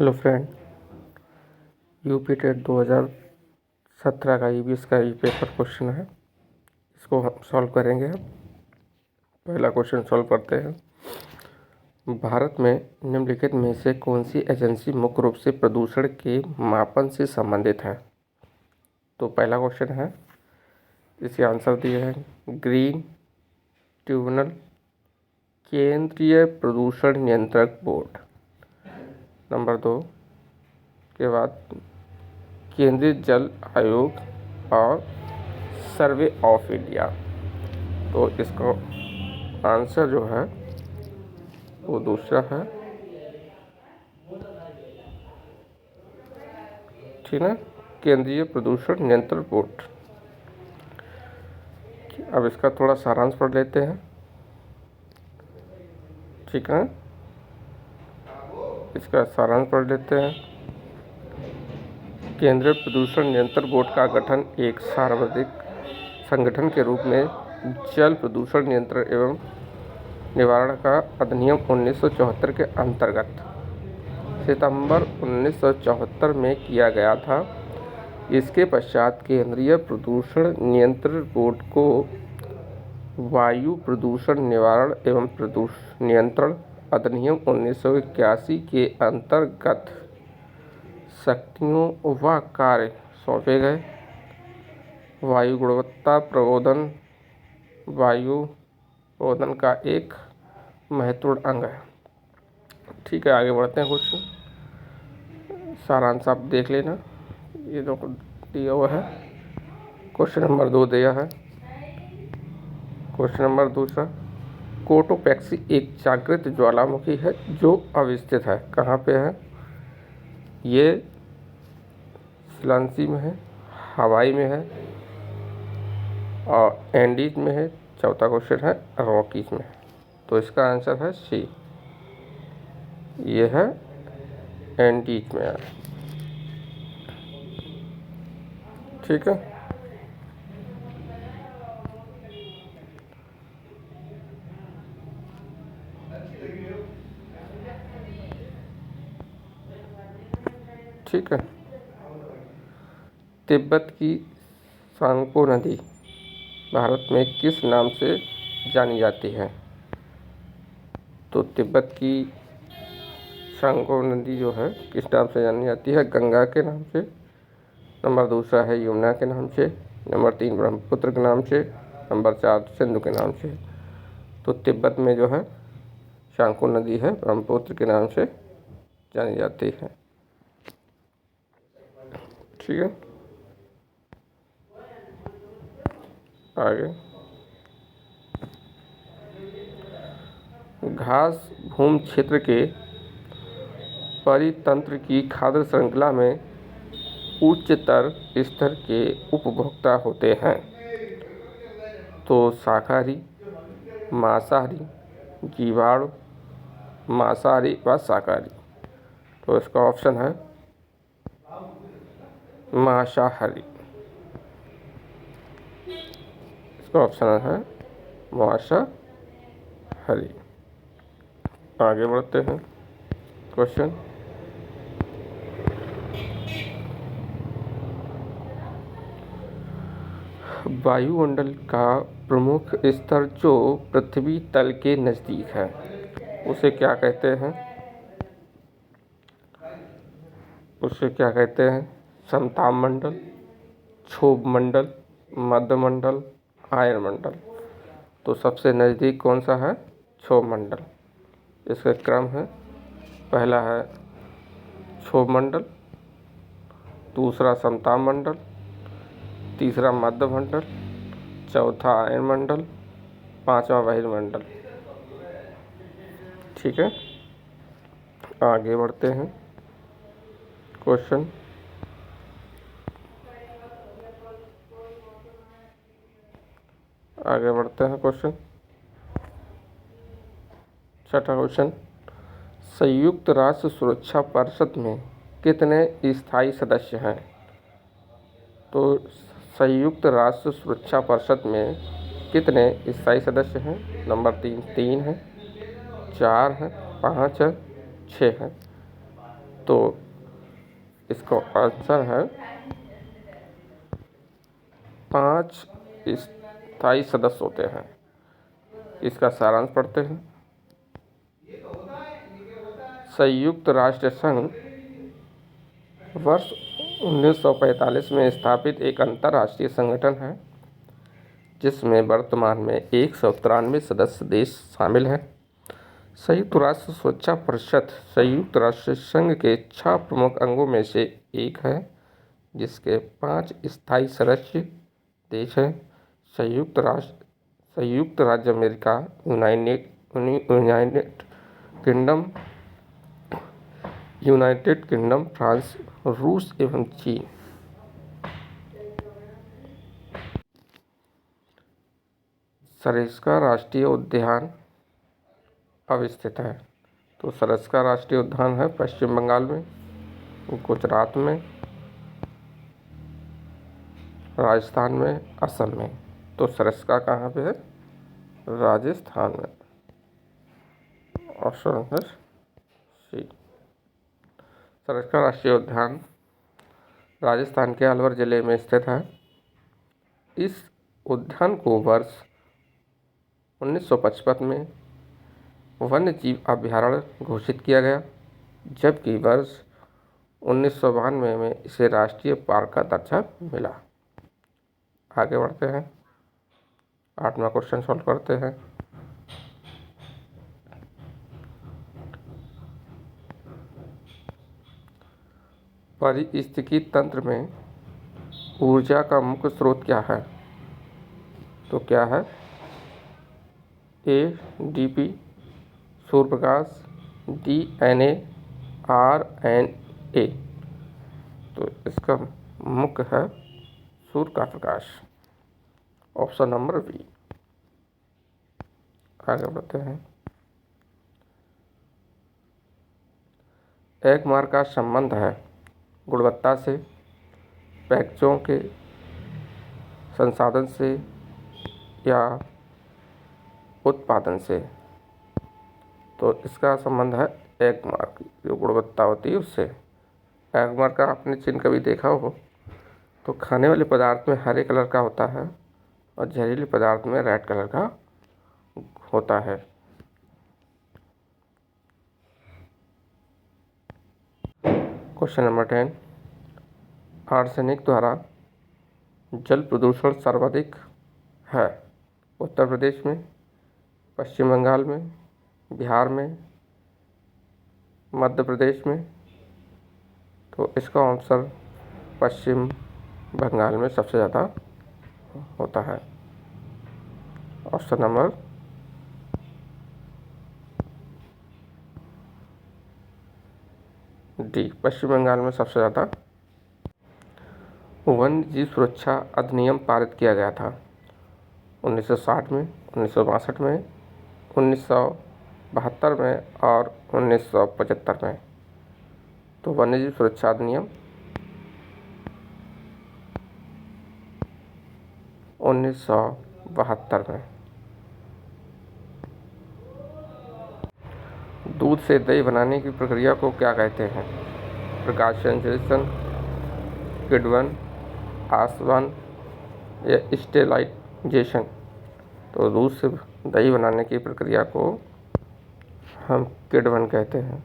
Hello friend, UP TET 2017 का EVS का ये पेपर क्वेश्चन है। इसको हम सॉल्व करेंगे। हम पहला क्वेश्चन सॉल्व करते हैं। भारत में निम्नलिखित में से कौन सी एजेंसी मुख्य रूप से प्रदूषण के मापन से संबंधित है? तो पहला क्वेश्चन है, इसके आंसर दिए हैं ग्रीन ट्रिब्यूनल, केंद्रीय प्रदूषण नियंत्रक बोर्ड। नंबर 2 के बाद केंद्रीय जल आयोग और सर्वे ऑफ इंडिया। तो इसका आंसर जो है वो दूसरा है, ठीक है, केंद्रीय प्रदूषण नियंत्रण बोर्ड। अब इसका थोड़ा सारांश पढ़ लेते हैं, ठीक है। इसका सारांश पढ़ लेते हैं। केंद्रीय प्रदूषण नियंत्रण बोर्ड का गठन एक सार्वजनिक संगठन के रूप में जल प्रदूषण नियंत्रण एवं निवारण का अधिनियम 1974 के अंतर्गत सितंबर 1974 में किया गया था। इसके पश्चात केंद्रीय प्रदूषण नियंत्रण बोर्ड को वायु प्रदूषण निवारण एवं प्रदूषण नियंत्रण अधिनियम 1981 के अंतर्गत शक्तियों व कार्य सौंपे गए। वायु गुणवत्ता प्रबोधन वायु प्रबोधन का एक महत्वपूर्ण अंग है। ठीक है, आगे बढ़ते हैं। क्वेश्चन सारांश आप देख लेना, ये जो दिया हुआ है। क्वेश्चन नंबर 2 दिया है। क्वेश्चन नंबर 2 कोटोपैक्सी एक जागृत ज्वालामुखी है जो अवस्थित है। कहाँ पे है? ये सिलांसी में है, हवाई में है और एंडीज में है। चौथा क्वेश्चन है रॉकीज में है। तो इसका आंसर है सी, ये है एंडीज में है। ठीक है, ठीक है। तिब्बत की सांगपो नदी भारत में किस नाम से जानी जाती है? तो तिब्बत की सांगपो नदी जो है किस नाम से जानी जाती है? गंगा के नाम से। नंबर 2 है यमुना के नाम से। नंबर 3 ब्रह्मपुत्र के नाम से। नंबर 4 सिंधु के नाम से। तो तिब्बत में जो है सांगपो नदी है ब्रह्मपुत्र के नाम से जानी जाती है। ठीक है, आगे घास भूमि क्षेत्र के परितंत्र की खाद्य श्रृंखला में उच्चतर स्तर के उपभोक्ता होते हैं। तो शाकाहारी, मांसाहारी, जीवाणु, मांसाहारी व शाकाहारी। तो इसका ऑप्शन है मांसाहारी। इसका ऑप्शन है मांसाहारी। आगे बढ़ते हैं। क्वेश्चन वायुमंडल का प्रमुख स्तर जो पृथ्वी तल के नज़दीक है उसे क्या कहते हैं? उसे क्या कहते हैं? समताप मंडल, क्षोभ मंडल, मध्य मंडल, आयन मंडल। तो सबसे नज़दीक कौन सा है? क्षोभ मंडल। इसका क्रम है, पहला है क्षोभ मंडल, दूसरा समताप मंडल, तीसरा मध्य मंडल, चौथा आयन मंडल, पांचवा बहिर्मंडल। ठीक है, आगे बढ़ते हैं। क्वेश्चन आगे बढ़ते हैं। क्वेश्चन छठा क्वेश्चन, संयुक्त राष्ट्र सुरक्षा परिषद में कितने स्थायी सदस्य हैं? तो संयुक्त राष्ट्र सुरक्षा परिषद में कितने स्थायी सदस्य हैं? नंबर 3 है, 4 है, 5 है, 6 है। तो इसका आंसर है 5 स्थायी सदस्य होते हैं। इसका सारांश पढ़ते हैं। संयुक्त राष्ट्र संघ वर्ष 1945 में स्थापित एक अंतर्राष्ट्रीय संगठन है जिसमें वर्तमान में 193 सदस्य देश शामिल हैं। संयुक्त राष्ट्र सुरक्षा परिषद संयुक्त राष्ट्र संघ के 6 प्रमुख अंगों में से एक है जिसके 5 स्थायी सदस्य देश हैं। संयुक्त राज्य अमेरिका, यूनाइटेड किंगडम, फ्रांस, रूस एवं चीन। सरिस्का राष्ट्रीय उद्यान अवस्थित है। तो सरिस्का राष्ट्रीय उद्यान है पश्चिम बंगाल में, गुजरात में, राजस्थान में, असम में। तो सरिस्का कहाँ पे है? राजस्थान में। Option number C. सरिस्का राष्ट्रीय उद्यान राजस्थान के अलवर जिले में स्थित है। इस उद्यान को वर्ष 1955 में वन्य जीव अभयारण्य घोषित किया गया, जबकि वर्ष 1992 में इसे राष्ट्रीय पार्क का दर्जा मिला। आगे बढ़ते हैं, 8वां क्वेश्चन सॉल्व करते हैं। पारिस्थितिकी तंत्र में ऊर्जा का मुख्य स्रोत क्या है? तो क्या है? ADP, Surya Prakash, DNA, RNA। तो इसका मुख्य है सूर्य का प्रकाश। Option number B. आगे बढ़ते हैं। एगमार का संबंध है गुणवत्ता से, पैकेजों के संसाधन से या उत्पादन से। तो इसका संबंध है एगमार की जो गुणवत्ता होती है उससे। एगमार का आपने चिन्ह कभी देखा हो तो खाने वाले पदार्थ में हरे कलर का होता है और जहरीले पदार्थ में रेड कलर का होता है। Question number 10। आर्सेनिक द्वारा जल प्रदूषण सर्वाधिक है उत्तर प्रदेश में, पश्चिम बंगाल में, बिहार में, मध्य प्रदेश में। तो इसका आंसर पश्चिम बंगाल में सबसे ज़्यादा होता है। ऑप्शन नंबर डी, पश्चिम बंगाल में सबसे ज़्यादा। वन्य जीव सुरक्षा अधिनियम पारित किया गया था 1960 में, 1962 में, 1972 में और 1975 में। तो वन्य जीव सुरक्षा अधिनियम 1972 में। दूध से दही बनाने की प्रक्रिया को क्या कहते हैं? प्रकाश संश्लेषण, किण्वन, आसवन या स्टेरिलाइजेशन। तो दूध से दही बनाने की प्रक्रिया को हम किण्वन कहते हैं।